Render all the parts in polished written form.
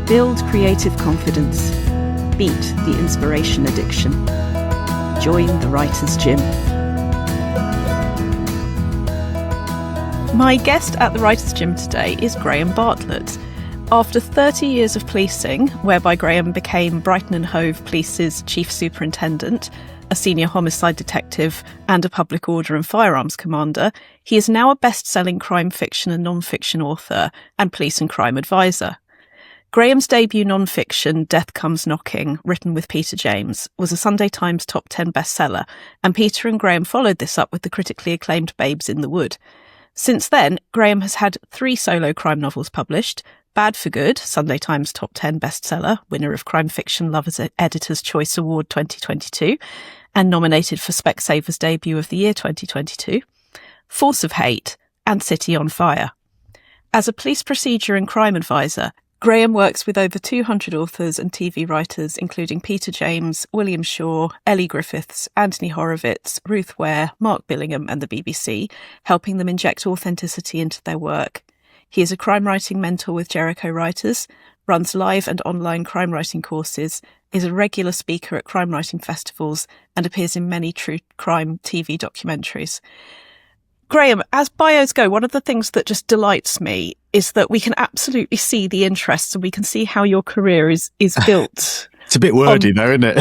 Build creative confidence. Beat the inspiration addiction. Join the Writer's Gym. My guest at the Writer's Gym today is Graham Bartlett. After 30 years of policing, whereby Graham became Brighton and Hove Police's chief superintendent, a senior homicide detective and a public order and firearms commander, he is now a best-selling crime fiction and non-fiction author and police and crime advisor. Graham's debut non-fiction, Death Comes Knocking, written with Peter James, was a Sunday Times top 10 bestseller, and Peter and Graham followed this up with the critically acclaimed Babes in the Wood. Since then, Graham has had 3 solo crime novels published: Bad for Good, Sunday Times top 10 bestseller, winner of Crime Fiction Lovers Editor's Choice Award 2022, and nominated for Specsavers Debut of the Year 2022, Force of Hate, and City on Fire. As a police procedure and crime advisor, Graham works with over 200 authors and TV writers, including Peter James, William Shaw, Ellie Griffiths, Anthony Horowitz, Ruth Ware, Mark Billingham and the BBC, helping them inject authenticity into their work. He is a crime writing mentor with Jericho Writers, runs live and online crime writing courses, is a regular speaker at crime writing festivals, and appears in many true crime TV documentaries. Graham, as bios go, one of the things that just delights me is that we can absolutely see the interests and we can see how your career is built. It's a bit wordy though, isn't it?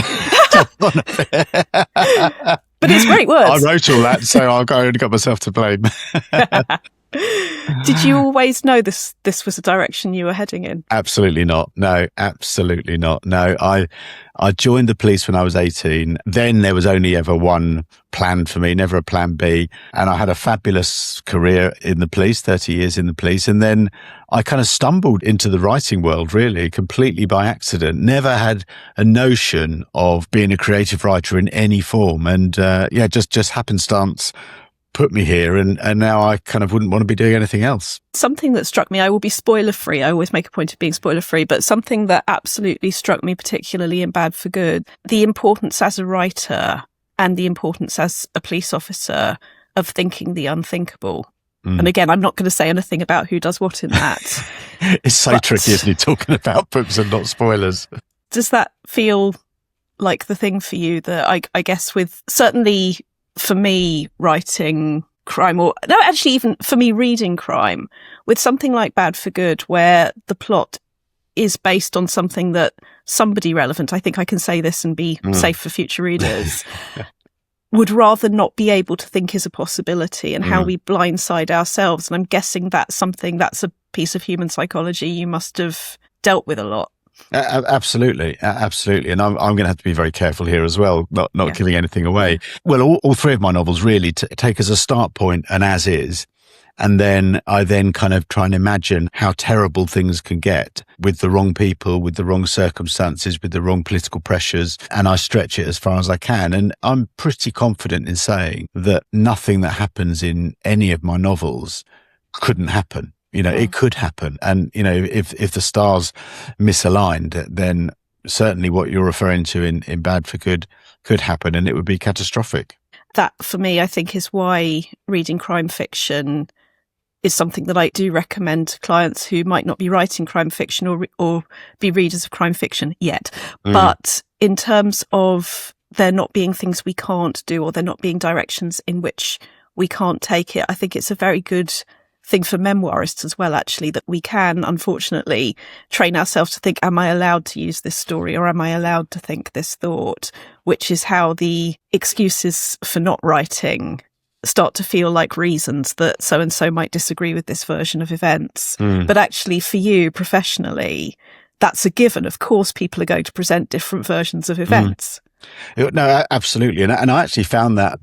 But it's great words. I wrote all that, so I only got myself to blame. Did you always know this was a direction you were heading in? Absolutely not. No, absolutely not. No, I joined the police when I was 18. Then there was only ever one plan for me, never a plan B. And I had a fabulous career in the police, 30 years in the police. And then I kind of stumbled into the writing world, really, completely by accident. Never had a notion of being a creative writer in any form. And just happenstance put me here, and now I kind of wouldn't want to be doing anything else. Something that struck me, I will be spoiler free, I always make a point of being spoiler free, but something that absolutely struck me particularly in Bad for Good, the importance as a writer and the importance as a police officer of thinking the unthinkable. And again, I'm not going to say anything about who does what in that. It's so tricky, isn't it, talking about books and not spoilers. Does that feel like the thing for you that I guess with certainly for me writing crime, or no, actually even for me reading crime, with something like Bad for Good, where the plot is based on something that somebody relevant, I think I can say this and be safe for future readers, would rather not be able to think is a possibility, and how we blindside ourselves. And I'm guessing that's a piece of human psychology you must have dealt with a lot. Absolutely. And I'm going to have to be very careful here as well, not giving anything away. Well, all 3 of my novels really take as a start point an as is. And then I kind of try and imagine how terrible things can get with the wrong people, with the wrong circumstances, with the wrong political pressures. And I stretch it as far as I can. And I'm pretty confident in saying that nothing that happens in any of my novels couldn't happen. It could happen. And, if the stars misaligned, then certainly what you're referring to in Bad for Good could happen, and it would be catastrophic. That, for me, I think is why reading crime fiction is something that I do recommend to clients who might not be writing crime fiction or be readers of crime fiction yet. But in terms of there not being things we can't do, or there not being directions in which we can't take it, I think it's a very good thing for memoirists as well, actually, that we can, unfortunately, train ourselves to think, am I allowed to use this story, or am I allowed to think this thought? Which is how the excuses for not writing start to feel like reasons that so-and-so might disagree with this version of events. But actually, for you professionally, that's a given. Of course, people are going to present different versions of events. No, absolutely. And I actually found that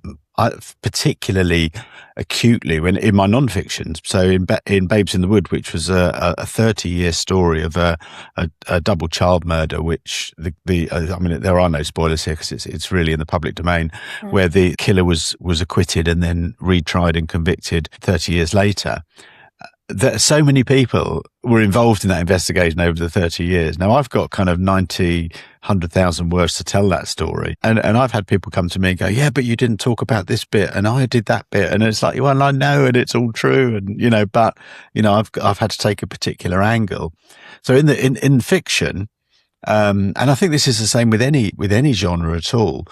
particularly acutely when in my non-fictions. So in Babes in the Wood, which was a 30-year story of a double child murder, which there are no spoilers here because it's really in the public domain, where the killer was acquitted and then retried and convicted 30 years later. that so many people were involved in that investigation over the 30 years. Now, I've got kind of 90, 100,000 words to tell that story. And I've had people come to me and go, yeah, but you didn't talk about this bit and I did that bit. And it's like, well, I know, and it's all true. And, but, I've had to take a particular angle. So in fiction, and I think this is the same with any genre at all,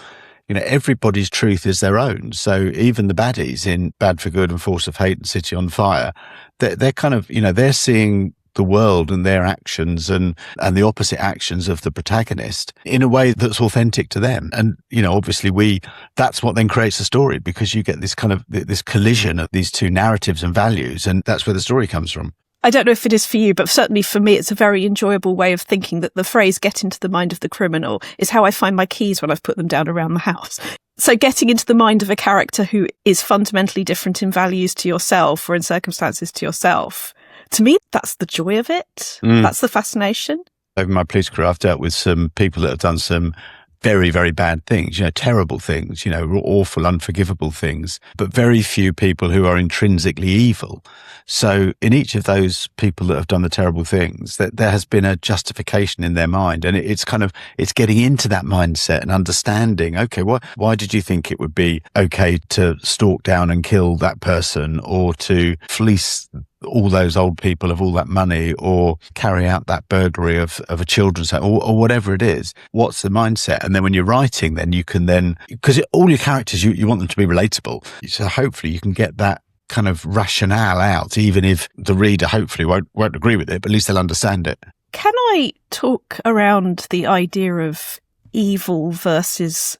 everybody's truth is their own. So even the baddies in Bad for Good and Force of Hate and City on Fire, they're kind of, they're seeing the world and their actions and the opposite actions of the protagonist in a way that's authentic to them. And, obviously that's what then creates a story, because you get this kind of this collision of these two narratives and values. And that's where the story comes from. I don't know if it is for you, but certainly for me, it's a very enjoyable way of thinking that the phrase "get into the mind of the criminal" is how I find my keys when I've put them down around the house. So getting into the mind of a character who is fundamentally different in values to yourself or in circumstances to yourself, to me, that's the joy of it. That's the fascination. Over my police career, I've dealt with some people that have done some very, very bad things, terrible things, awful, unforgivable things, but very few people who are intrinsically evil. So in each of those people that have done the terrible things, that there has been a justification in their mind. And it's getting into that mindset and understanding, okay, why did you think it would be okay to stalk down and kill that person, or to fleece all those old people of all that money, or carry out that burglary of a children's home, or whatever it is? What's the mindset? And then when you're writing, then you can because all your characters, you want them to be relatable. So hopefully you can get that kind of rationale out, even if the reader hopefully won't agree with it, but at least they'll understand it. Can I talk around the idea of evil versus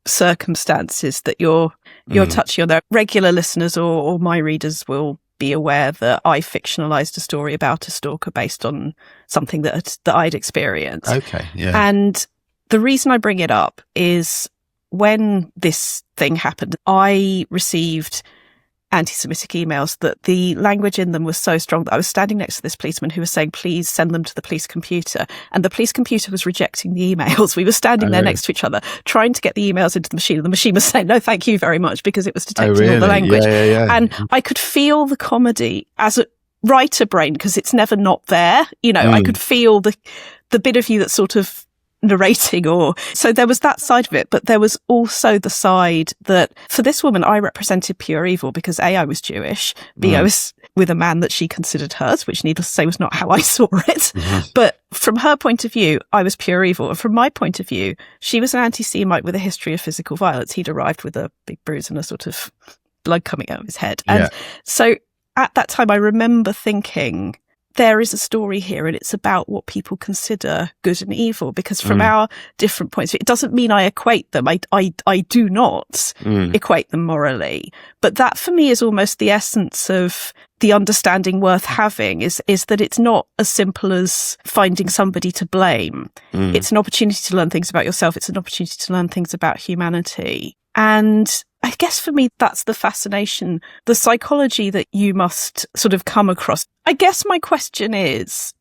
circumstances that you're touching on there? Regular listeners or my readers will be aware that I fictionalized a story about a stalker based on something that I'd experienced. Okay, yeah. And the reason I bring it up is when this thing happened, I received anti-Semitic emails that the language in them was so strong that I was standing next to this policeman who was saying, please send them to the police computer. And the police computer was rejecting the emails. We were standing there next to each other, trying to get the emails into the machine. And the machine was saying, no, thank you very much, because it was detecting all the language. Yeah. And I could feel the comedy as a writer brain, because it's never not there. I could feel the bit of you that's sort of narrating, so there was that side of it, but there was also the side that for this woman I represented pure evil, because A, I was Jewish, B, I was with a man that she considered hers, which needless to say was not how I saw it. But from her point of view, I was pure evil, and from my point of view, she was an anti-Semite with a history of physical violence. He'd arrived with a big bruise and a sort of blood coming out of his head. And so at that time I remember thinking, there is a story here, and it's about what people consider good and evil, because from our different points of view, it doesn't mean I equate them. I do not equate them morally. But that for me is almost the essence of the understanding worth having, is that it's not as simple as finding somebody to blame. It's an opportunity to learn things about yourself. It's an opportunity to learn things about humanity. And I guess for me, that's the fascination, the psychology that you must sort of come across. I guess my question is,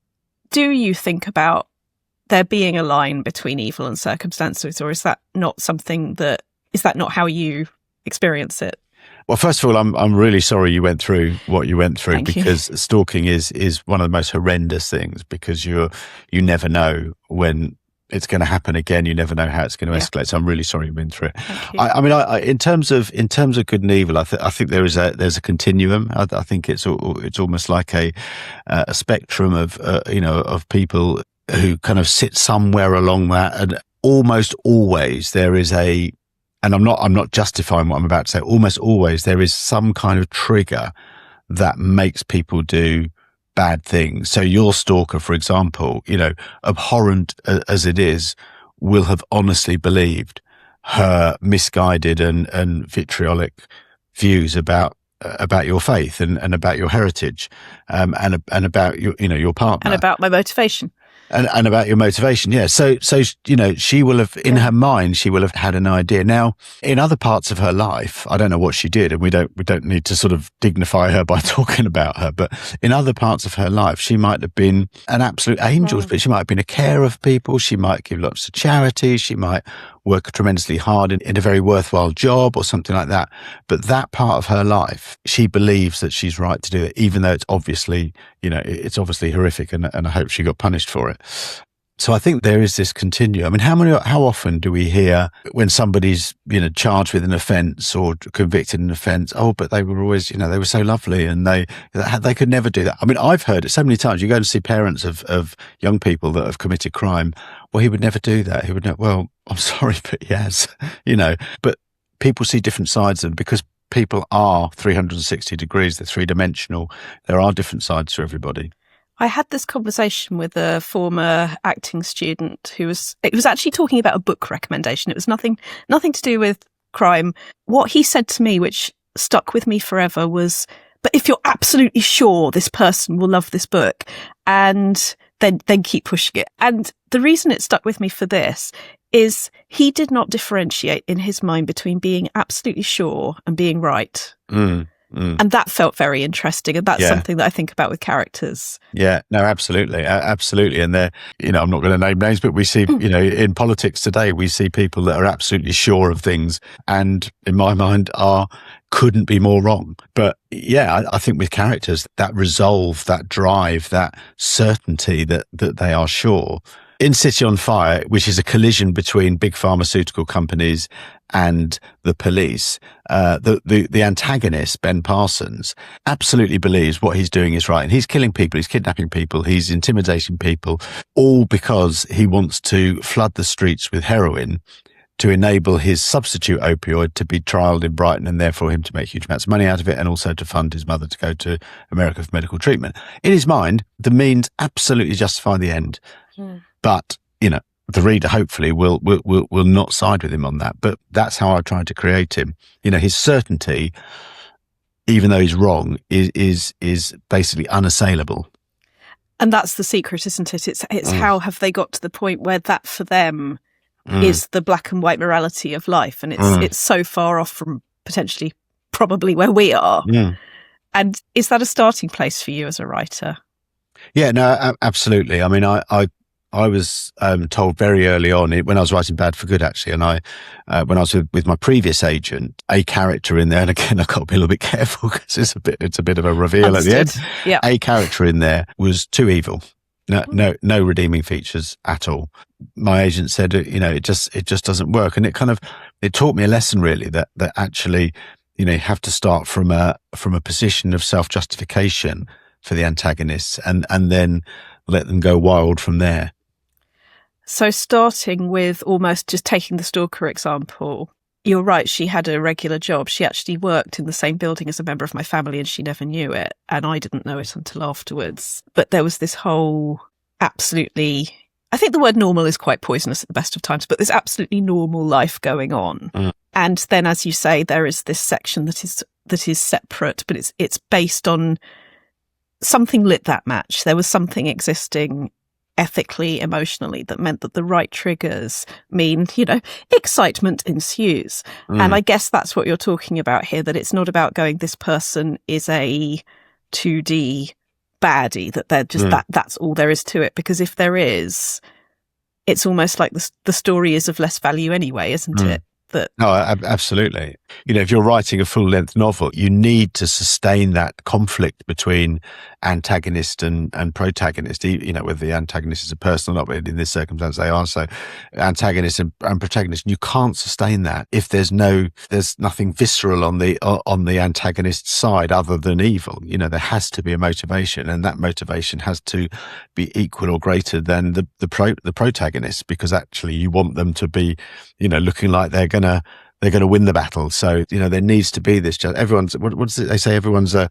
do you think about there being a line between evil and circumstances, or is that not how you experience it? Well, first of all, I'm really sorry you went through what you went through. Thank you. Because stalking is one of the most horrendous things, because you never know when it's going to happen again. You never know how it's going to escalate. So I'm really sorry you went through it. I mean, in terms of good and evil, I think there's a continuum. I think it's almost like a spectrum of people who kind of sit somewhere along that, and almost always there is and I'm not justifying what I'm about to say. Almost always there is some kind of trigger that makes people do bad things. So your stalker, for example, abhorrent as it is, will have honestly believed her misguided and vitriolic views about your faith and about your heritage, and about your partner, and about my motivation. And about your motivation, yeah. So she will have, in her mind, she will have had an idea. Now, in other parts of her life, I don't know what she did, and we don't need to sort of dignify her by talking about her, but in other parts of her life, she might have been an absolute angel. But she might have been a carer of people. She might give lots of charity. She might work tremendously hard in a very worthwhile job or something like that. But that part of her life, she believes that she's right to do it, even though it's obviously, it's obviously horrific, and I hope she got punished for it. So I think there is this continuum. I mean, how often do we hear when somebody's, charged with an offence or convicted in an offence, oh, but they were always, they were so lovely and they could never do that. I mean, I've heard it so many times. You go to see parents of young people that have committed crime. Well, he would never do that. He would never, well, I'm sorry, but he has, but people see different sides of them because people are 360 degrees. They're three-dimensional. There are different sides to everybody. I had this conversation with a former acting student it was actually talking about a book recommendation. It was nothing to do with crime. What he said to me, which stuck with me forever, was, but if you're absolutely sure this person will love this book, and then keep pushing it. And the reason it stuck with me for this is he did not differentiate in his mind between being absolutely sure and being right. And that felt very interesting. And that's something that I think about with characters. Yeah, no, absolutely. Absolutely. And they're, I'm not going to name names, but we see, in politics today, we see people that are absolutely sure of things and in my mind couldn't be more wrong. But I think with characters, that resolve, that drive, that certainty that they are sure. In City on Fire, which is a collision between big pharmaceutical companies and the police, the antagonist, Ben Parsons, absolutely believes what he's doing is right. And he's killing people, he's kidnapping people, he's intimidating people, all because he wants to flood the streets with heroin to enable his substitute opioid to be trialled in Brighton and therefore him to make huge amounts of money out of it and also to fund his mother to go to America for medical treatment. In his mind, the means absolutely justify the end. But, the reader hopefully will not side with him on that. But that's how I tried to create him. His certainty, even though he's wrong, is basically unassailable. And that's the secret, isn't it? It's how have they got to the point where that for them is the black and white morality of life. And it's so far off from potentially probably where we are. And is that a starting place for you as a writer? Yeah, no, absolutely. I mean, I was told very early on when I was writing Bad for Good, actually, and when I was with my previous agent, a character in there, and again, I've got to be a little bit careful because it's a bit of a reveal at the end. Yeah. A character in there was too evil. No redeeming features at all. My agent said, it just doesn't work, and it taught me a lesson really that actually, you have to start from a position of self-justification for the antagonists, and then let them go wild from there. So starting with almost just taking the stalker example, you're right, she had a regular job. She actually worked in the same building as a member of my family and she never knew it. And I didn't know it until afterwards. But there was this whole absolutely, I think the word normal is quite poisonous at the best of times, but there's absolutely normal life going on. And then, as you say, there is this section that is separate, but it's based on something lit that match. There was something existing ethically, emotionally, that meant that the right triggers mean, excitement ensues. And I guess that's what you're talking about here, that it's not about going, this person is a 2D baddie, that they're just that's all there is to it. Because if there is, it's almost like the story is of less value anyway, isn't it? No, absolutely. If you're writing a full-length novel, you need to sustain that conflict between antagonist and protagonist, whether the antagonist is a person or not, but in this circumstance they are. So antagonist and protagonist, you can't sustain that if there's nothing visceral on the antagonist's side other than evil. There has to be a motivation, and that motivation has to be equal or greater than the protagonist, because actually you want them to be, looking like they're gonna win the battle. So there needs to be this. Everyone's what does it, they say? Everyone's a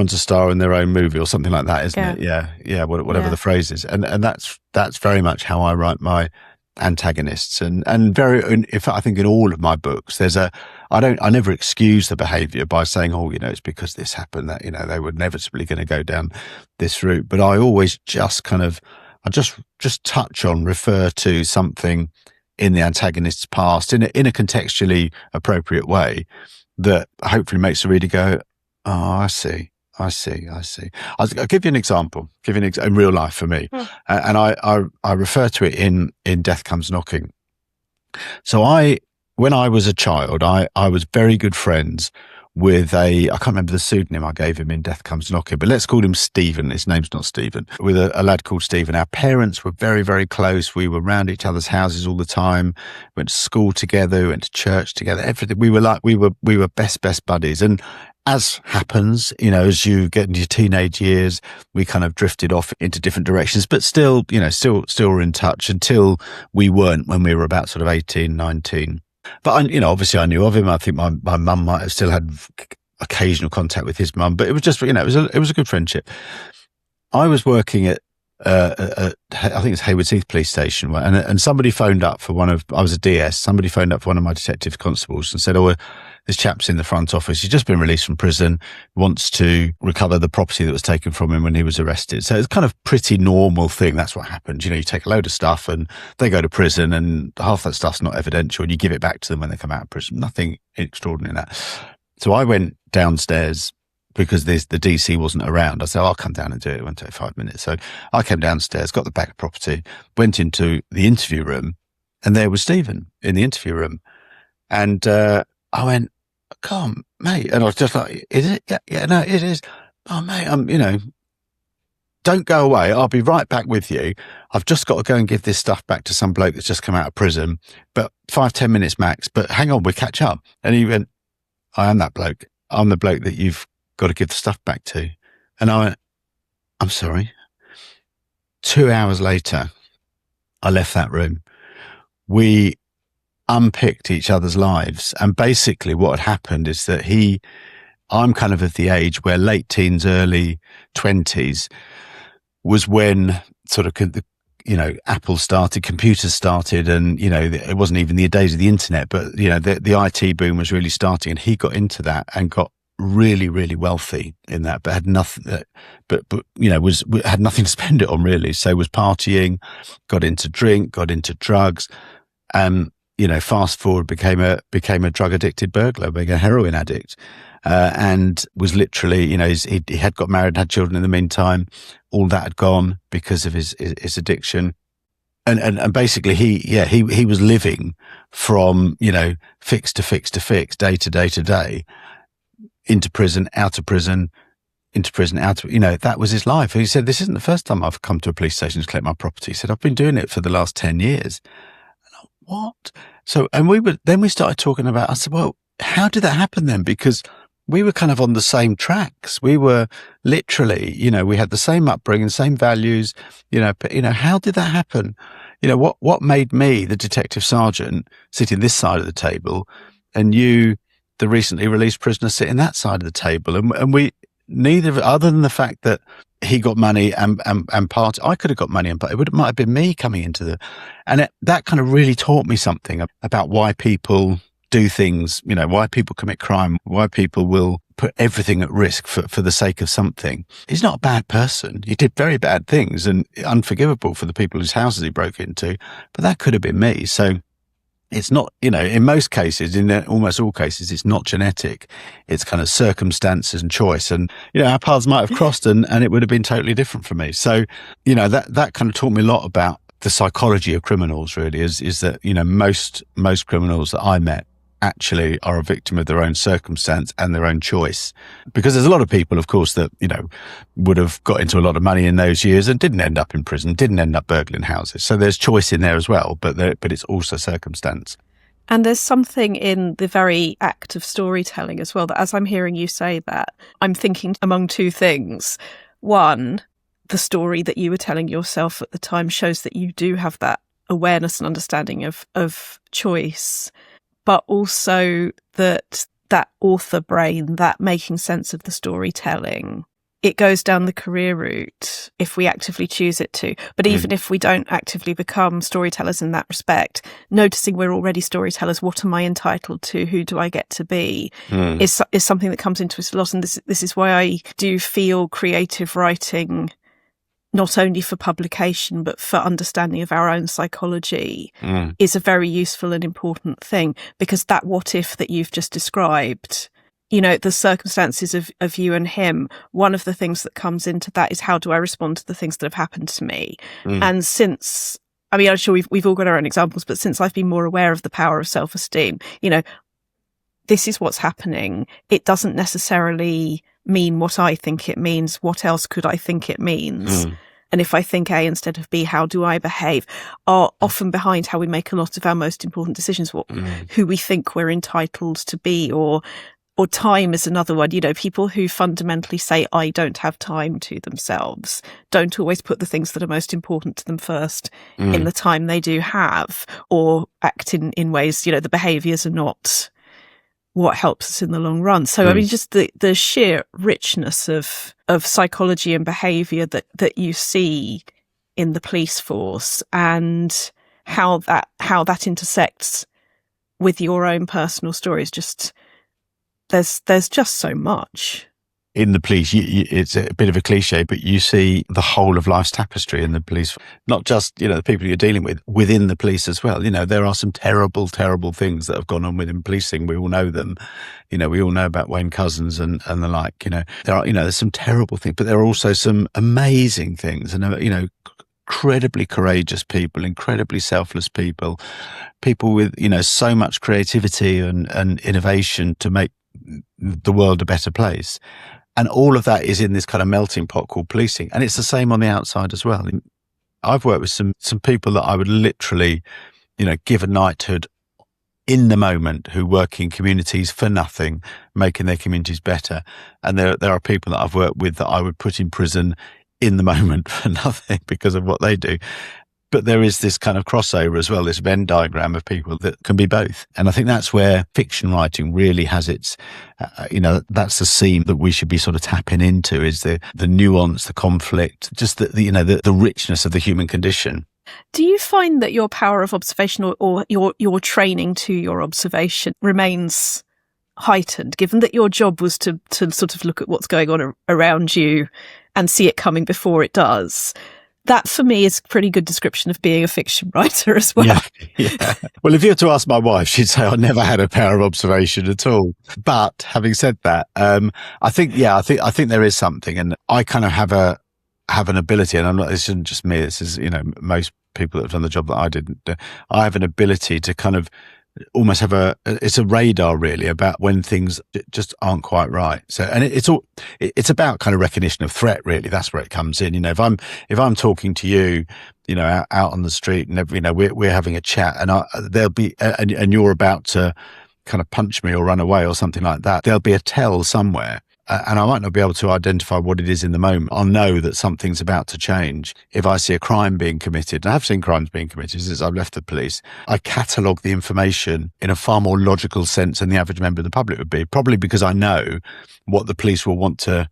star in their own movie or something like that, isn't it? Yeah. Whatever the phrase is, and that's very much how I write my antagonists. And if I think in all of my books, I never excuse the behaviour by saying, it's because this happened, that they were inevitably going to go down this route. But I always just touch on, refer to something in the antagonist's past in a contextually appropriate way that hopefully makes the reader go, oh, I see. I'll give you an example, in real life for me. And I refer to it in Death Comes Knocking. So when I was a child, I was very good friends with I can't remember the pseudonym I gave him in Death Comes Knocking, but let's call him Stephen. His name's not Stephen. With a lad called Stephen. Our parents were very, very close. We were around each other's houses all the time. Went to school together, went to church together, everything. We were best buddies. And as happens, as you get into your teenage years, we kind of drifted off into different directions, but still were in touch until we weren't when we were about sort of 18, 19. But obviously I knew of him. I think my mum might have still had occasional contact with his mum, but it was just, it was a good friendship. I was working at I think it's Haywards Heath Police Station, and somebody phoned up for I was a DS. Somebody phoned up for one of my detective constables and said, "Oh, this chap's in the front office. He's just been released from prison. Wants to recover the property that was taken from him when he was arrested." So it's kind of pretty normal thing. That's what happened. You take a load of stuff and they go to prison, and half that stuff's not evidential, and you give it back to them when they come out of prison. Nothing extraordinary in that. So I went downstairs because the DC wasn't around. I said, I'll come down and do it. It won't take 5 minutes. So I came downstairs, got the back of property, went into the interview room, and there was Stephen in the interview room. And I went, "Come on, mate." And I was just like, "Is it? Yeah, no, it is. Oh, mate, don't go away. I'll be right back with you. I've just got to go and give this stuff back to some bloke that's just come out of prison, but 5-10 minutes max. But hang on, we'll catch up." And he went, "I am that bloke. I'm the bloke that you've got to give the stuff back to." And I went, "I'm sorry." 2 hours later, I left that room. We unpicked each other's lives. And basically what had happened is that I'm kind of at the age where late teens, early 20s was when sort of, Apple started, computers started, and, it wasn't even the days of the internet, but, the IT boom was really starting, and he got into that and got really, really wealthy in that, but had nothing, had nothing to spend it on really. So was partying, got into drink, got into drugs, and, fast forward, became a drug addicted burglar, became a heroin addict, and was literally, he had got married, had children in the meantime. All that had gone because of his addiction. And basically he was living from, fix to fix to fix, day to day to day, into prison, out of prison, into prison, out of, that was his life. And he said, "This isn't the first time I've come to a police station to collect my property." He said, "I've been doing it for the last 10 years. What? So, and we started talking about, I said, "Well, how did that happen then?" Because we were kind of on the same tracks. We were literally, we had the same upbringing, same values, but, how did that happen? What made me, the detective sergeant, sitting this side of the table, and you, the recently released prisoner, sitting that side of the table? And we, neither, other than the fact that he got money and part, I could have got money, but it might have been me coming into that kind of really taught me something about why people do things, why people commit crime, why people will put everything at risk for the sake of something. He's not a bad person. He did very bad things and unforgivable for the people whose houses he broke into, but that could have been me. So it's not, in most cases, in almost all cases, it's not genetic. It's kind of circumstances and choice. And, our paths might have crossed and it would have been totally different for me. So, that kind of taught me a lot about the psychology of criminals, really, is that, most criminals that I met actually are a victim of their own circumstance and their own choice. Because there's a lot of people, of course, that, would have got into a lot of money in those years and didn't end up in prison, didn't end up burgling houses. So there's choice in there as well, but it's also circumstance. And there's something in the very act of storytelling as well, that as I'm hearing you say that, I'm thinking among two things. One, the story that you were telling yourself at the time shows that you do have that awareness and understanding of choice, but also that author brain, that making sense of the storytelling, it goes down the career route if we actively choose it to. But even if we don't actively become storytellers in that respect, noticing we're already storytellers, what am I entitled to? Who do I get to be? Is something that comes into us a lot. And this is why I do feel creative writing, not only for publication, but for understanding of our own psychology, is a very useful and important thing. Because that what if that you've just described, the circumstances of you and him, one of the things that comes into that is, how do I respond to the things that have happened to me? And since I mean, I'm sure we've all got our own examples, but since I've been more aware of the power of self-esteem, this is what's happening. It doesn't necessarily mean what I think it means. What else could I think it means? And if I think A instead of B, how do I behave? Are often behind how we make a lot of our most important decisions, who we think we're entitled to be, or time is another one. People who fundamentally say, I don't have time to themselves, don't always put the things that are most important to them first in the time they do have, or act in ways, the behaviours are not what helps us in the long run. So, I mean, just the sheer richness of psychology and behaviour that you see in the police force, and how that intersects with your own personal stories. Just there's just so much. In the police, it's a bit of a cliche, but you see the whole of life's tapestry in the police. Not just, the people you're dealing with, within the police as well. There are some terrible, terrible things that have gone on within policing. We all know them. We all know about Wayne Couzens and the like. There's some terrible things, but there are also some amazing things. And, incredibly courageous people, incredibly selfless people with, so much creativity and innovation to make the world a better place. And all of that is in this kind of melting pot called policing. And it's the same on the outside as well. I've worked with some people that I would literally, give a knighthood in the moment, who work in communities for nothing, making their communities better. And there are people that I've worked with that I would put in prison in the moment for nothing because of what they do. But there is this kind of crossover as well, this Venn diagram of people that can be both. And I think that's where fiction writing really has its, that's the seam that we should be sort of tapping into, is the nuance, the conflict, just the richness of the human condition. Do you find that your power of observation or your training to your observation remains heightened, given that your job was to sort of look at what's going on around you and see it coming before it does? That, for me, is a pretty good description of being a fiction writer as well. Yeah. Well, if you were to ask my wife, she'd say I never had a power of observation at all. But having said that, I think there is something, and I kind of have an ability, and this isn't just me. This is, most people that have done the job that I did. I have an ability to kind of almost have it's a radar really about when things just aren't quite right. So, and it's about kind of recognition of threat really. That's where it comes in. If I'm talking to you, out on the street, and we're having a chat, and there'll be, and you're about to kind of punch me or run away or something like that, there'll be a tell somewhere. And I might not be able to identify what it is in the moment. I'll know that something's about to change. If I see a crime being committed, and I've seen crimes being committed since I've left the police, I catalogue the information in a far more logical sense than the average member of the public would be, probably because I know what the police will want to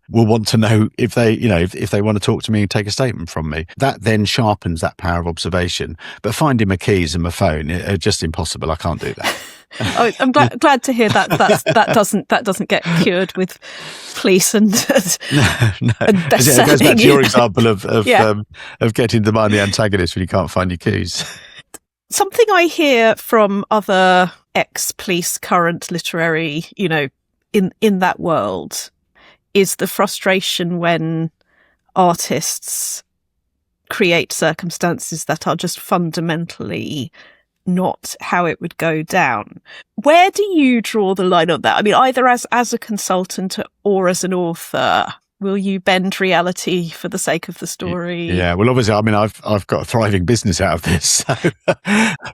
know if they, if they want to talk to me and take a statement from me. That then sharpens that power of observation. But finding my keys and my phone are just impossible. I can't do that. Oh, I'm glad to hear that that doesn't get cured with police and no. And bestselling. It goes back to your example of getting to mind the antagonist when you can't find your keys. Something I hear from other ex-police, current literary, in that world, is the frustration when artists create circumstances that are just fundamentally not how it would go down. Where do you draw the line on that? I mean, either as a consultant or as an author, will you bend reality for the sake of the story? Yeah, well, obviously, I mean, I've got a thriving business out of this. So.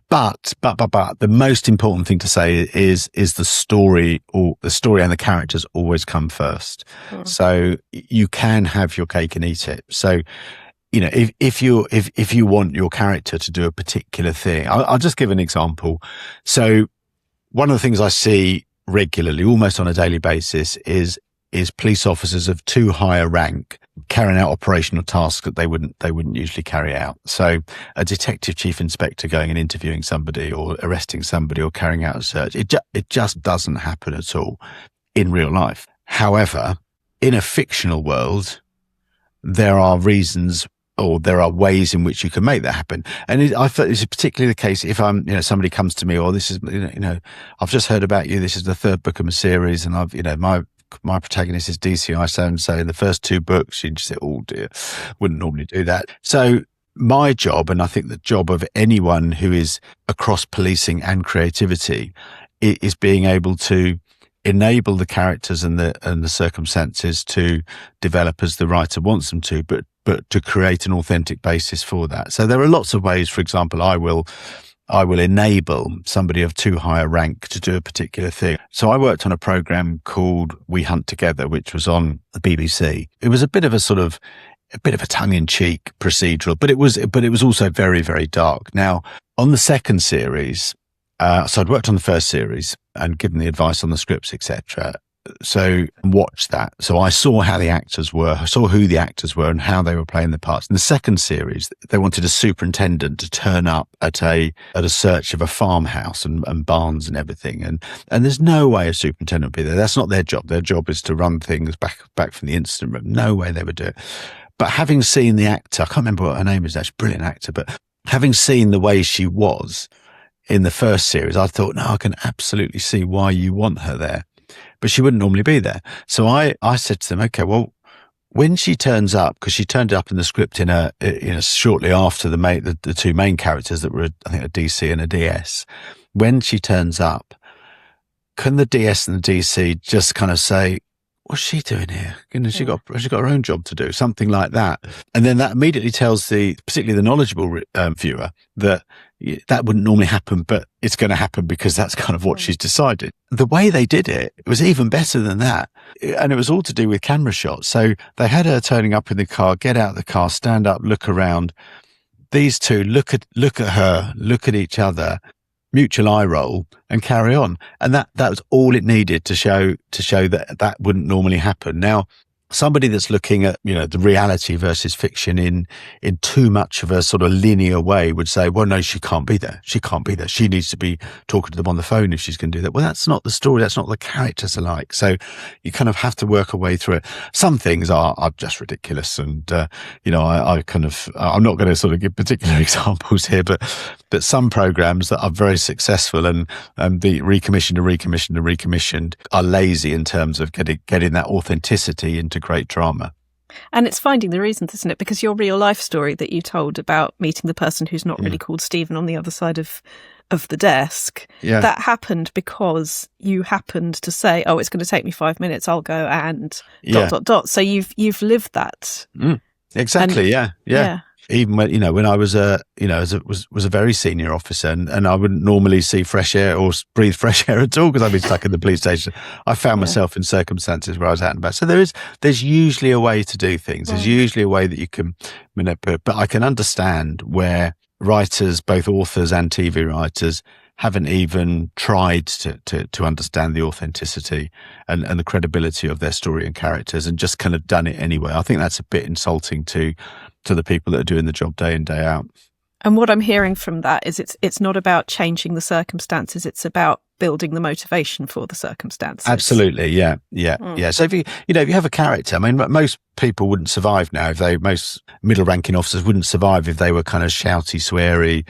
But the most important thing to say is the story, or the story and the characters always come first. So you can have your cake and eat it. So, if you want your character to do a particular thing, I'll just give an example. So one of the things I see regularly, almost on a daily basis, is police officers of too high a rank carrying out operational tasks that they wouldn't usually carry out. So a detective chief inspector going and interviewing somebody, or arresting somebody, or carrying out a search. It just doesn't happen at all in real life. However, in a fictional world, there are reasons, or there are ways in which you can make that happen. And I feel this is particularly the case if somebody comes to me, or this is, I've just heard about you. This is the third book of my series, and I've, my protagonist is DCI so-and-so in the first two books. You just say, oh dear, wouldn't normally do that. So my job, and I think the job of anyone who is across policing and creativity, is being able to enable the characters and the circumstances to develop as the writer wants them to, but to create an authentic basis for that. So there are lots of ways. For example, I will enable somebody of too high a rank to do a particular thing. So I worked on a program called We Hunt Together, which was on the BBC. It was a bit of a tongue-in-cheek procedural, but it was also very, very dark. Now, on the second series, so I'd worked on the first series and given the advice on the scripts, etc. So watched that. So I saw how the actors were, I saw who the actors were and how they were playing the parts. In the second series, they wanted a superintendent to turn up at a search of a farmhouse and barns and everything. And there's no way a superintendent would be there. That's not their job. Their job is to run things back from the incident room. No way they would do it. But having seen the actor, I can't remember what her name is, that's a brilliant actor, but having seen the way she was in the first series, I thought, no, I can absolutely see why you want her there. But she wouldn't normally be there. So I said to them, okay, well, when she turns up, because she turned up in the script shortly after the two main characters that were, I think, a DC and a DS. When she turns up, can the DS and the DC just kind of say, what's she doing here? She got her own job to do, something like that. And then that immediately tells particularly the knowledgeable viewer, that wouldn't normally happen, but it's going to happen because that's kind of what she's decided. The way they did it was even better than that. And it was all to do with camera shots. So they had her turning up in the car, get out of the car, stand up, look around. These two look at her, look at each other, mutual eye roll, and carry on. And that was all it needed to show that wouldn't normally happen. Now, somebody that's looking at, the reality versus fiction in too much of a sort of linear way would say, well, no, she can't be there. She can't be there. She needs to be talking to them on the phone if she's going to do that. Well, that's not the story. That's not what the characters are like. So you kind of have to work a way through it. Some things are just ridiculous. And, I'm not going to sort of give particular examples here, but some programs that are very successful and be recommissioned are lazy in terms of getting that authenticity into great drama. And it's finding the reasons, isn't it? Because your real life story that you told about meeting the person who's not really called Stephen on the other side of the desk, that happened because you happened to say, oh, it's going to take me 5 minutes, I'll go and ... So you've lived that. Exactly. Yeah. Even when I was was a very senior officer and I wouldn't normally see fresh air or breathe fresh air at all because I'd been stuck in the police station. I found myself in circumstances where I was out and about. So there's usually a way to do things. There's usually a way that you can manipulate. But I can understand where writers, both authors and TV writers, haven't even tried to understand the authenticity and the credibility of their story and characters and just kind of done it anyway. I think that's a bit insulting to the people that are doing the job day in, day out. And what I'm hearing from that is it's not about changing the circumstances, it's about building the motivation for the circumstances. Absolutely, yeah. So if you have a character, I mean, most people wouldn't survive now. Most middle-ranking officers wouldn't survive if they were kind of shouty, sweary,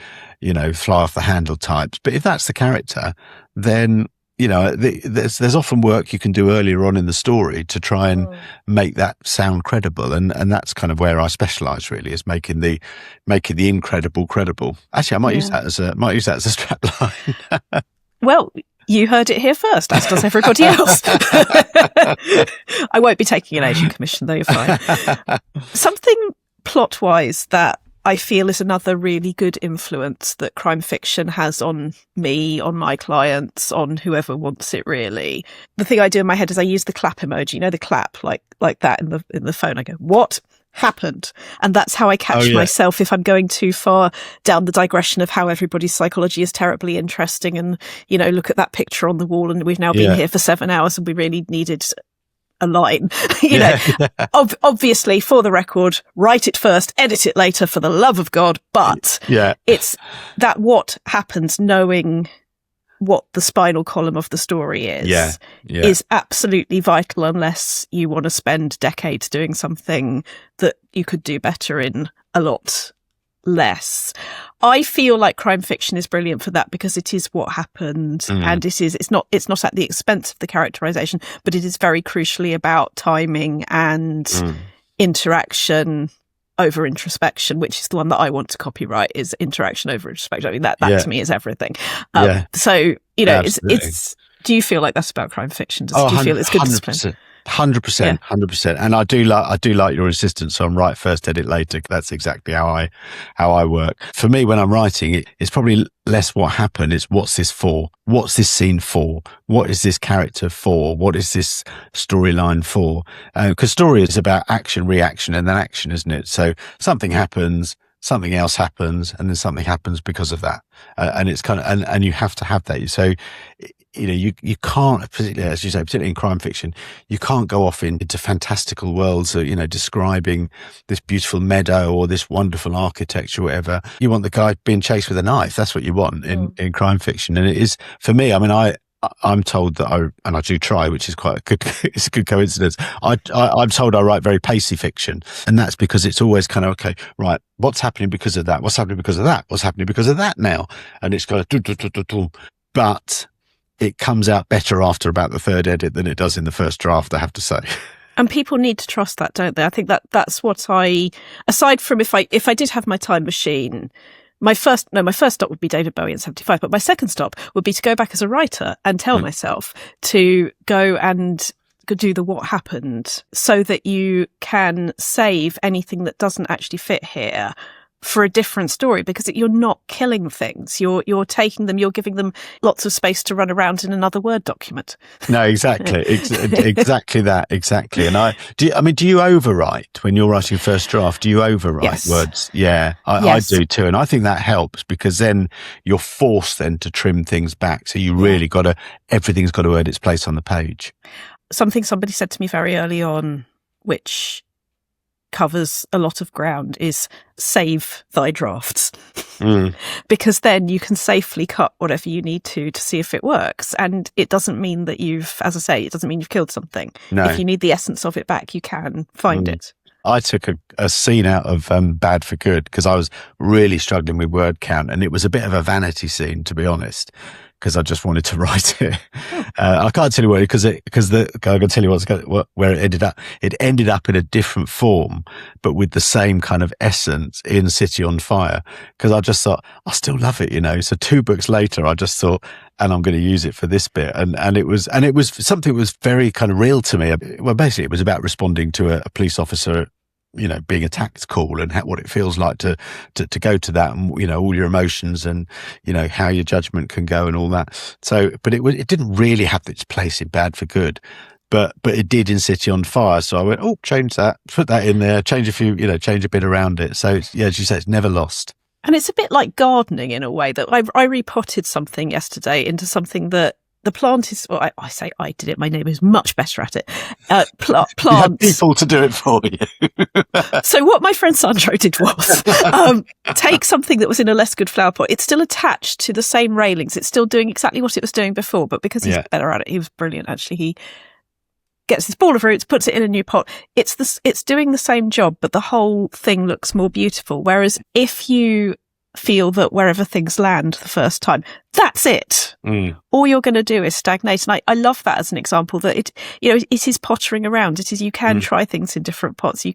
fly off the handle types. But if that's the character, then there's often work you can do earlier on in the story to try and make that sound credible, and that's kind of where I specialise really, is making the incredible credible. Actually, I might use that as a strapline. Well, you heard it here first, as does everybody else. I won't be taking an agent commission, though. You're fine. Something plot-wise that I feel is another really good influence that crime fiction has on me, on my clients, on whoever wants it really. The thing I do in my head is I use the clap emoji, the clap like that in the phone. I go, what happened? And that's how I catch myself if I'm going too far down the digression of how everybody's psychology is terribly interesting and, look at that picture on the wall and we've now been here for 7 hours and we really needed a line, obviously for the record, write it first, edit it later for the love of God. But it's that what happens, knowing what the spinal column of the story is absolutely vital unless you want to spend decades doing something that you could do better in a lot less. I feel like crime fiction is brilliant for that because it is what happened and it's not at the expense of the characterization, but it is very crucially about timing and interaction over introspection, which is the one that I want to copyright, is interaction over introspection. I mean, that to me is everything. So, it's do you feel like that's about crime fiction? Do you feel it's good discipline? 100%. And I do like your insistence on write first, edit later. That's exactly how I work. For me, when I'm writing, it's probably less what happened. It's what's this for? What's this scene for? What is this character for? What is this storyline for? Because story is about action, reaction, and then action, isn't it? So something happens, something else happens, and then something happens because of that. And it's kind of, and you have to have that. So, you can't, particularly, as you say, particularly in crime fiction, you can't go off into fantastical worlds, describing this beautiful meadow or this wonderful architecture or whatever. You want the guy being chased with a knife. That's what you want in crime fiction. And it is, for me, I mean, I'm told that I do try, which is quite a good, it's a good coincidence. I'm told I write very pacey fiction, and that's because it's always kind of, okay, right, what's happening because of that? What's happening because of that? What's happening because of that now? And it's kind of, but it comes out better after about the third edit than it does in the first draft, I have to say. And people need to trust that, don't they? I think that's what aside from if I did have my time machine, my first stop would be David Bowie in 75, but my second stop would be to go back as a writer and tell myself to go and do the what happened, so that you can save anything that doesn't actually fit here for a different story, because you're not killing things. You're taking them, you're giving them lots of space to run around in another Word document. No, exactly. Exactly that. Exactly. And do you overwrite when you're writing first draft? Do you overwrite words? Yeah, I do too. And I think that helps, because then you're forced then to trim things back. So you really everything's got to earn its place on the page. Something somebody said to me very early on, which covers a lot of ground, is save thy drafts. Because then you can safely cut whatever you need to see if it works. And it doesn't mean that it doesn't mean you've killed something. No. If you need the essence of it back, you can find it. I took a scene out of Bad for Good because I was really struggling with word count, and it was a bit of a vanity scene, to be honest, because I just wanted to write it. I can't tell you where, because I can tell you where it ended up. It ended up in a different form, but with the same kind of essence in City on Fire, because I just thought, I still love it, So 2 books later, I just thought, and I'm going to use it for this bit. And it was something that was very kind of real to me. Well, basically it was about responding to a police officer, being attacked call, and what it feels like to go to that, and, all your emotions, and, how your judgment can go and all that. So, but it didn't really have its place in Bad for Good, but it did in City on Fire. So I went, change that, put that in there, change a bit around it. So as you say, it's never lost. And it's a bit like gardening in a way, that I repotted something yesterday into something that the plant is, well, I say I did it, my neighbour is much better at it. Plants. You had people to do it for you. So what my friend Sandro did was take something that was in a less good flower pot. It's still attached to the same railings. It's still doing exactly what it was doing before, but because he's better at it, he was brilliant, actually. He gets this ball of roots, puts it in a new pot. It's doing the same job, but the whole thing looks more beautiful. Whereas if you feel that wherever things land the first time, that's it. All you're going to do is stagnate. And I love that as an example, that it is pottering around. It is, you can try things in different pots. You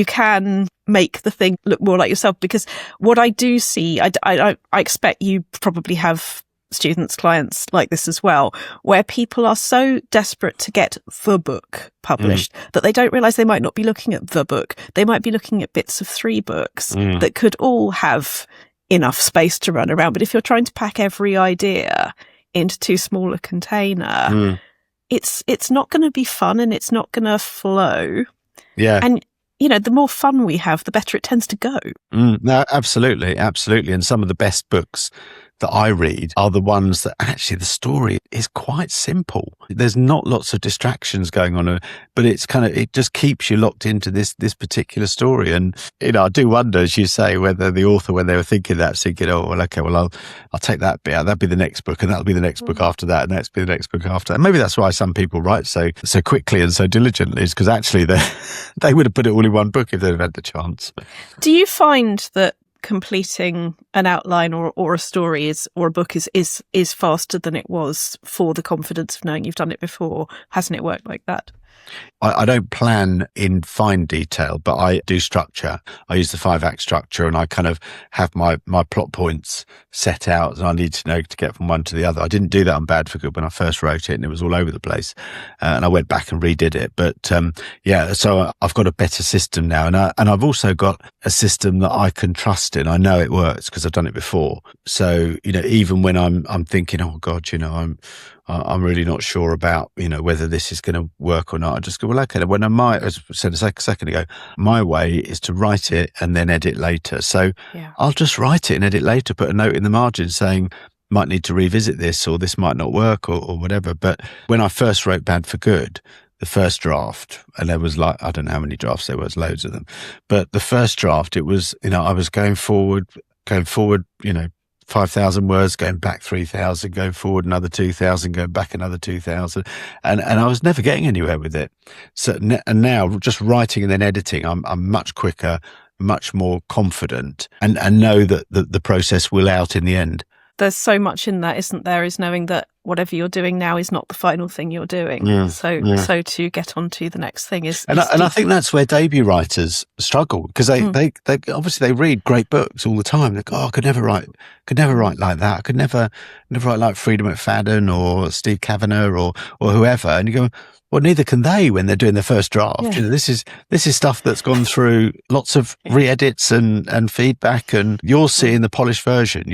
can make the thing look more like yourself, because what I do see, I expect you probably have students, clients like this as well, where people are so desperate to get the book published that they don't realize they might not be looking at the book. They might be looking at bits of 3 books that could all have enough space to run around. But if you're trying to pack every idea into too small a container, it's not going to be fun, and it's not going to flow. Yeah. And the more fun we have, the better it tends to go. No, absolutely. And some of the best books that I read are the ones that actually the story is quite simple. There's not lots of distractions going on, but it just keeps you locked into this particular story. And, I do wonder, as you say, whether the author, when they were thinking that, thinking, I'll take that bit out. That'll be the next book, and that'll be the next book after that, and that'll be the next book after that. And maybe that's why some people write so quickly and so diligently, is because actually they would have put it all in one book if they'd have had the chance. Do you find that completing an outline or a story or a book is faster than it was for the confidence of knowing you've done it before? Hasn't it worked like that? I don't plan in fine detail, but I do structure. I use the 5-act structure, and I kind of have my plot points set out, and I need to know to get from one to the other. I didn't do that on Bad for Good when I first wrote it, and it was all over the place. And I went back and redid it. But so I've got a better system now, and I've also got a system that I can trust in. I know it works because I've done it before. So even when I'm thinking, oh God, I'm really not sure about, whether this is going to work or not. I just go, well, okay, as I said a second ago, my way is to write it and then edit later. So I'll just write it and edit later, put a note in the margin saying, might need to revisit this, or this might not work, or whatever. But when I first wrote Bad for Good, the first draft, and there was I don't know how many drafts there was, loads of them. But the first draft, it was, I was going forward, 5,000 words, going back 3,000, going forward another 2,000, going back another 2,000. And I was never getting anywhere with it. So, and now just writing and then editing, I'm much quicker, much more confident, and know that the process will out in the end. There's so much in that, isn't there, is knowing that whatever you're doing now is not the final thing you're doing. So to get on to the next thing is... And I think that's where debut writers struggle, because they obviously they read great books all the time. They go, I could never write like that. I could never write like Freedom McFadden or Steve Kavanagh or whoever. And you go, well, neither can they when they're doing their first draft. Yeah. This is stuff that's gone through lots of re-edits and feedback, and you're seeing the polished version.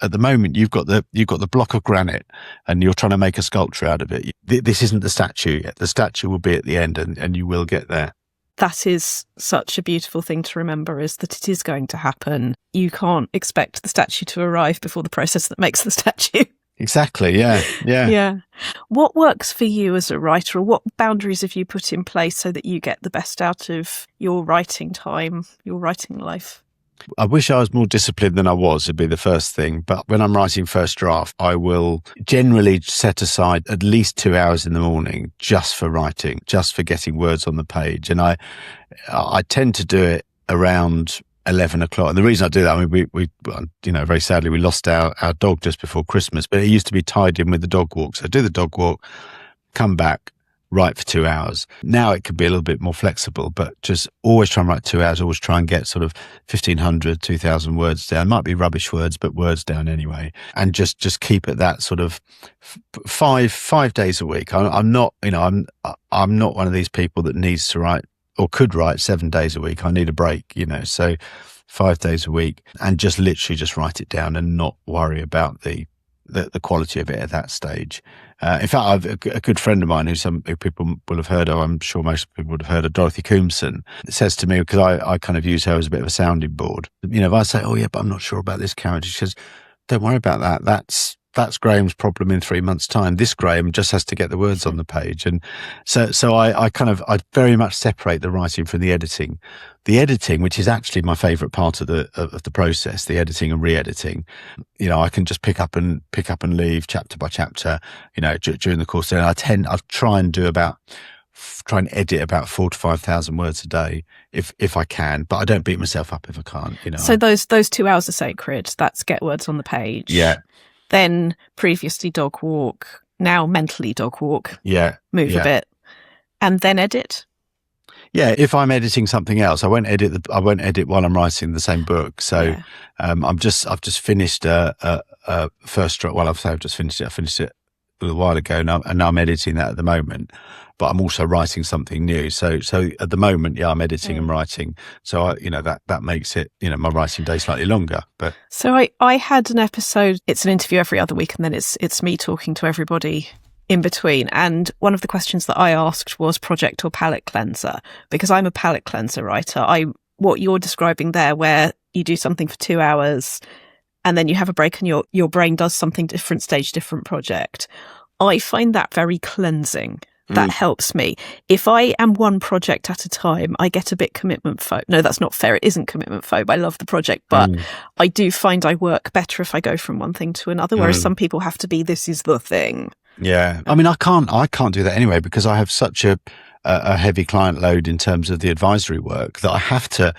At the moment you've got the block of granite, and you're trying to make a sculpture out of it. This isn't the statue yet. The statue will be at the end, and you will get there. That is such a beautiful thing to remember, is that it is going to happen. You can't expect the statue to arrive before the process that makes the statue. Exactly. Yeah. What works for you as a writer, or what boundaries have you put in place so that you get the best out of your writing time, your writing life? I wish I was more disciplined than I was, would be the first thing. But when I'm writing first draft, I will generally set aside at least 2 hours in the morning just for writing, just for getting words on the page. And I tend to do it around 11 o'clock. And the reason I do that, I mean, we very sadly, we lost our dog just before Christmas, but it used to be tied in with the dog walk. So do the dog walk, come back, write for 2 hours. Now it could be a little bit more flexible, but just always try and write 2 hours, always try and get sort of 1,500, 2,000 words down. Might be rubbish words, but words down anyway. And just keep it that sort of 5 days a week. I'm not one of these people that needs to write or could write 7 days a week. I need a break, so 5 days a week, and just literally just write it down and not worry about the quality of it at that stage. In fact, I've a good friend of mine who people will have heard of, I'm sure most people would have heard of, Dorothy Coomson, says to me, because I kind of use her as a bit of a sounding board. If I say, oh yeah, but I'm not sure about this character, she says, don't worry about that. That's Graham's problem in 3 months' time. This Graham just has to get the words on the page. And so I very much separate the writing from the editing. The editing, which is actually my favourite part of the process, the editing and re-editing, I can just pick up and leave chapter by chapter, during the course. And I try and edit about 4,000 to 5,000 words a day if I can, but I don't beat myself up if I can't. So those 2 hours are sacred. That's get words on the page. Yeah. Then previously dog walk, now mentally dog walk. Yeah. Move a bit, and then edit. Yeah, if I'm editing something else, I won't edit while I'm writing the same book. So I've just finished a first draft. Well, I've just finished it. I finished it a little while ago, and now I'm editing that at the moment. But I'm also writing something new. So at the moment, I'm editing and writing. So that makes it, my writing day slightly longer. But so I had an episode. It's an interview every other week, and then it's me talking to everybody in between. And one of the questions that I asked was project or palate cleanser, because I'm a palate cleanser writer. What you're describing there, where you do something for 2 hours and then you have a break and your brain does something different, stage different project. I find that very cleansing. That helps me. If I am one project at a time, I get a bit commitment phobe. No, that's not fair. It isn't commitment phobe. I love the project, but I do find I work better if I go from one thing to another, whereas some people have to be, this is the thing. Yeah. I mean, I can't do that anyway, because I have such a heavy client load in terms of the advisory work that I have to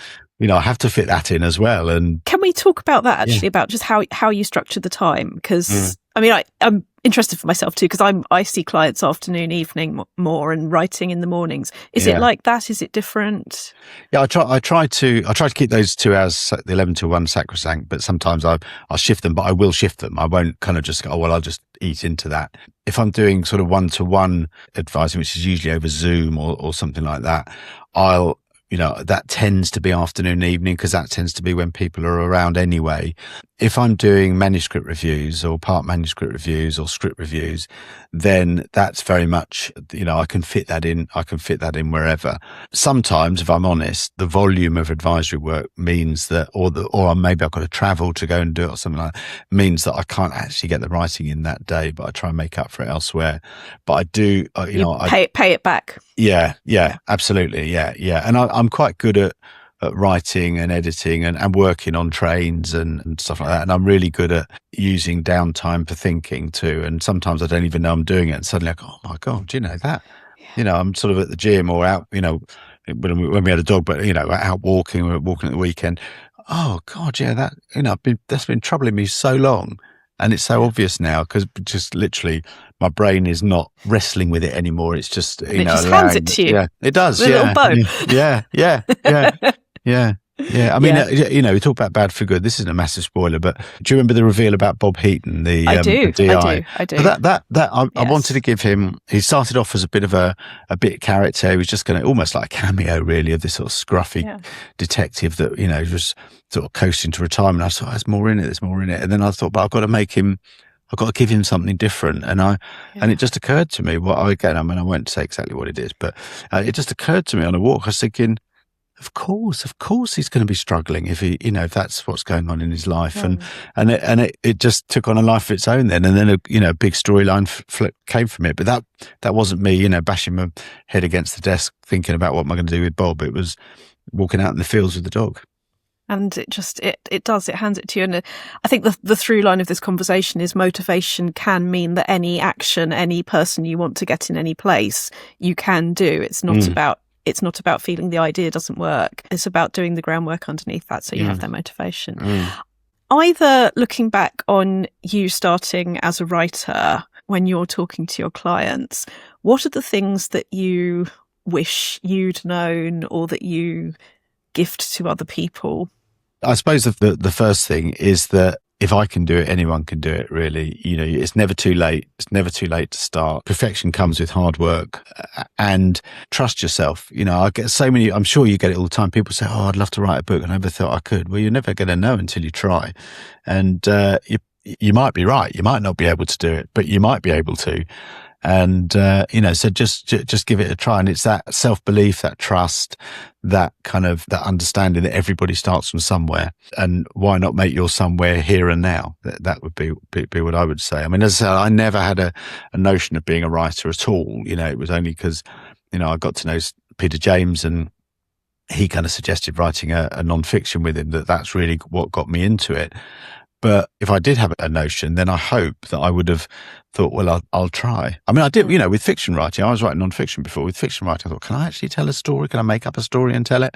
fit that in as well. And can we talk about that actually, about just how you structure the time? Because I mean, I'm interested for myself too, because I see clients afternoon, evening more, and writing in the mornings. Is it like that? Is it different? Yeah, I try to keep those 2 hours, the 11 to 1 sacrosanct, but sometimes I'll shift them, but I will shift them. I won't kind of just go, oh, well, I'll just eat into that. If I'm doing sort of 1-to-1 advising, which is usually over Zoom or something like that, that tends to be afternoon, evening, because that tends to be when people are around anyway. If I'm doing manuscript reviews or part manuscript reviews or script reviews, then that's very much, I can fit that in. I can fit that in wherever. Sometimes, if I'm honest, the volume of advisory work means that, or maybe I've got to travel to go and do it or something like that, means that I can't actually get the writing in that day, but I try and make up for it elsewhere. But I do, pay it back. Yeah, absolutely. Yeah. And I'm quite good at writing and editing and working on trains and stuff like that. And I'm really good at using downtime for thinking too. And sometimes I don't even know I'm doing it. And suddenly I go, oh my God, do you know that? Yeah. I'm sort of at the gym or out, when we had a dog, but, out walking, we were walking at the weekend. Oh God, yeah, that, that's been troubling me so long. And it's so obvious now because just literally my brain is not wrestling with it anymore. It's just, it just hands it to you. Yeah, it does. With a little bone. Yeah. I mean, we talk about Bad for Good. This isn't a massive spoiler, but do you remember the reveal about Bob Heaton, the DI? I do. I wanted to give him, he started off as a bit of a bit character. He was just going to, almost like a cameo really, of this sort of scruffy detective that, was sort of coasting to retirement. I thought, there's more in it. And then I thought, but I've got to give him something different. And it just occurred to me, I won't say exactly what it is, but it just occurred to me on a walk. I was thinking, of course he's going to be struggling if he, if that's what's going on in his life. And it just took on a life of its own then. And then a big storyline came from it. But that wasn't me, bashing my head against the desk thinking about what am I going to do with Bob. It was walking out in the fields with the dog. And it hands it to you. And I think the through line of this conversation is motivation can mean that any action, any person you want to get in any place, you can do. It's not about feeling the idea doesn't work. It's about doing the groundwork underneath that so you have that motivation. Either looking back on you starting as a writer when you're talking to your clients, what are the things that you wish you'd known or that you gift to other people? I suppose the first thing is that if I can do it, anyone can do it, really. It's never too late. It's never too late to start. Perfection comes with hard work and trust yourself. I get so many, I'm sure you get it all the time. People say, oh, I'd love to write a book. I never thought I could. Well, you're never going to know until you try. And you might be right. You might not be able to do it, but you might be able to. And, so just give it a try. And it's that self-belief, that trust, that kind of, that understanding that everybody starts from somewhere. And why not make your somewhere here and now? That would be what I would say. I mean, as I said, I never had a notion of being a writer at all. It was only because, I got to know Peter James and he kind of suggested writing a non-fiction with him, that's really what got me into it. But if I did have a notion, then I hope that I would have thought, well, I'll try. I mean, I did, with fiction writing, I was writing non-fiction before. With fiction writing, I thought, can I actually tell a story? Can I make up a story and tell it?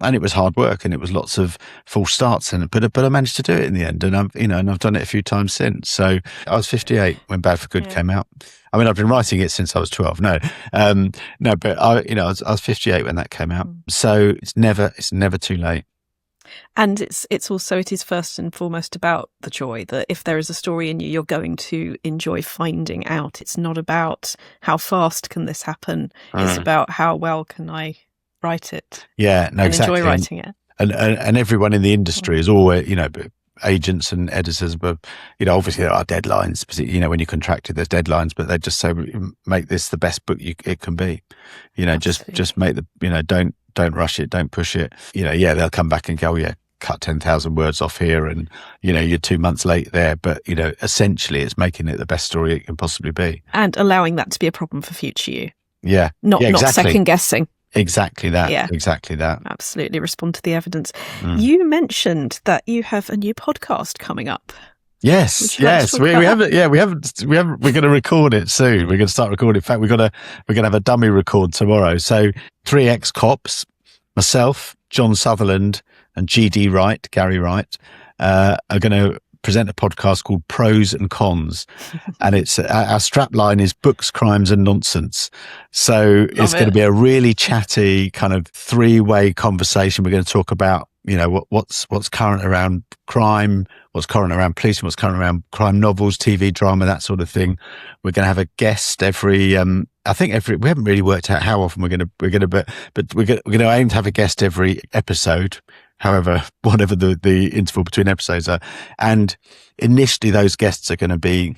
And it was hard work and it was lots of false starts. But I managed to do it in the end. And I've done it a few times since. So I was 58 when Bad for Good came out. I mean, I've been writing it since I was 12. No, but I was 58 when that came out. So it's never too late. And it is first and foremost about the joy that if there is a story in you, you're going to enjoy finding out. It's not about how fast can this happen. It's about how well can I write it. Yeah, no, exactly. Enjoy writing it. And everyone in the industry is always, agents and editors, but obviously there are deadlines. When you're contracted, there's deadlines, but they just say make this the best book it can be. Just make the don't rush it, don't push it. They'll come back and go, oh, yeah, cut 10,000 words off here, and you're 2 months late there. But essentially, it's making it the best story it can possibly be, and allowing that to be a problem for future you. Yeah, not exactly. Second guessing. Exactly that. Yeah. Exactly that. Absolutely. Respond to the evidence. You mentioned that you have a new podcast coming up. Yes. We haven't. We're going to record it soon. We're going to start recording. In fact, we're going to have a dummy record tomorrow. So 3 ex-cops, myself, John Sutherland, and Gary Wright, are going to present a podcast called Pros and Cons. And it's our strap line is books, crimes and nonsense. So it's going to be a really chatty kind of 3-way conversation. We're going to talk about, what's current around crime, what's current around policing, what's current around crime novels, TV drama, that sort of thing. We're going to have a guest every, we haven't really worked out how often we're going to, but we're going to aim to have a guest every episode, whatever the interval between episodes are. And initially those guests are going to be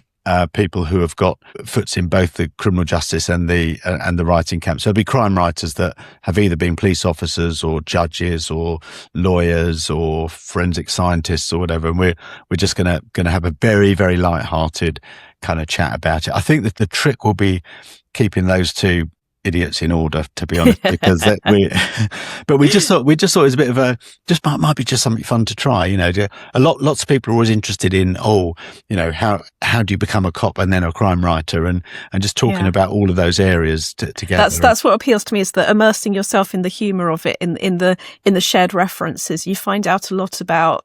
people who have got foots in both the criminal justice and the writing camp. So it'll be crime writers that have either been police officers or judges or lawyers or forensic scientists or whatever. And we're just going to have a very, very light-hearted kind of chat about it. I think that the trick will be keeping those two idiots in order, to be honest, because but we just thought it was a bit of might be just something fun to try. Lots of people are always interested in how do you become a cop and then a crime writer, and just talking about all of those areas together. That's what appeals to me, is that immersing yourself in the humour of it, in the shared references. You find out a lot about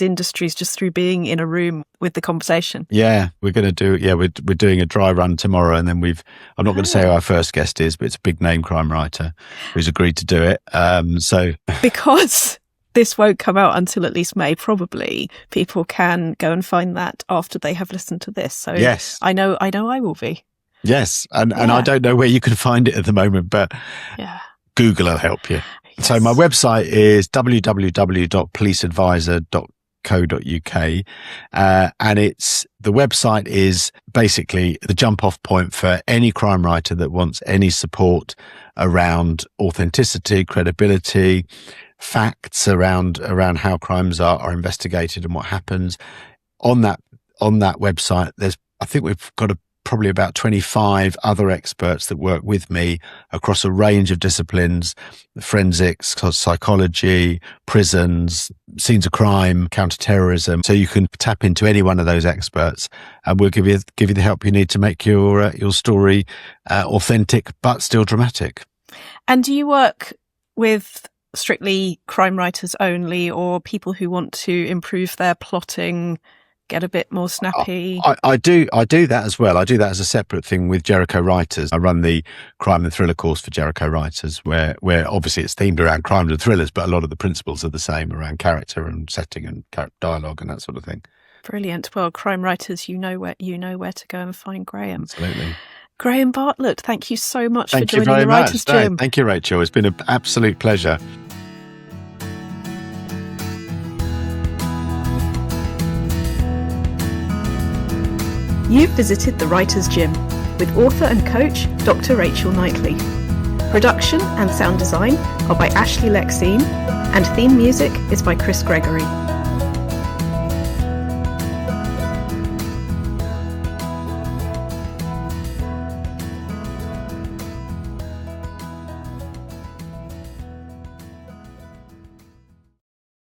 industries just through being in a room with the conversation. Yeah, we're going to do. Yeah, we're doing a dry run tomorrow, and then I'm not going to say who our first guest is, but it's a big name crime writer who's agreed to do it. So because this won't come out until at least May, probably people can go and find that after they have listened to this. So yes, I know I will be. Yes, and I don't know where you can find it at the moment, but Google will help you. Yes. So my website is www.policeadvisor.co.uk, and the website is basically the jump off point for any crime writer that wants any support around authenticity, credibility, facts around how crimes are investigated and what happens. On that website, I think we've got probably about 25 other experts that work with me across a range of disciplines: forensics, psychology, prisons, scenes of crime, counter-terrorism. So you can tap into any one of those experts, and we'll give you the help you need to make your story authentic but still dramatic. And do you work with strictly crime writers only, or people who want to improve their plotting, get a bit more snappy? I do that as well. I do that as a separate thing with Jericho Writers. I run the crime and thriller course for Jericho Writers, where obviously it's themed around crime and thrillers, but a lot of the principles are the same around character and setting and dialogue and that sort of thing. Brilliant. Well, crime writers, you know where to go and find Graham. Absolutely. Graham Bartlett, thank you so much for joining the Writers' Gym. Thank you, Rachel. It's been an absolute pleasure. You've visited the Writers' Gym with author and coach Dr Rachel Knightley. Production and sound design are by Ashley Lexine, and theme music is by Chris Gregory.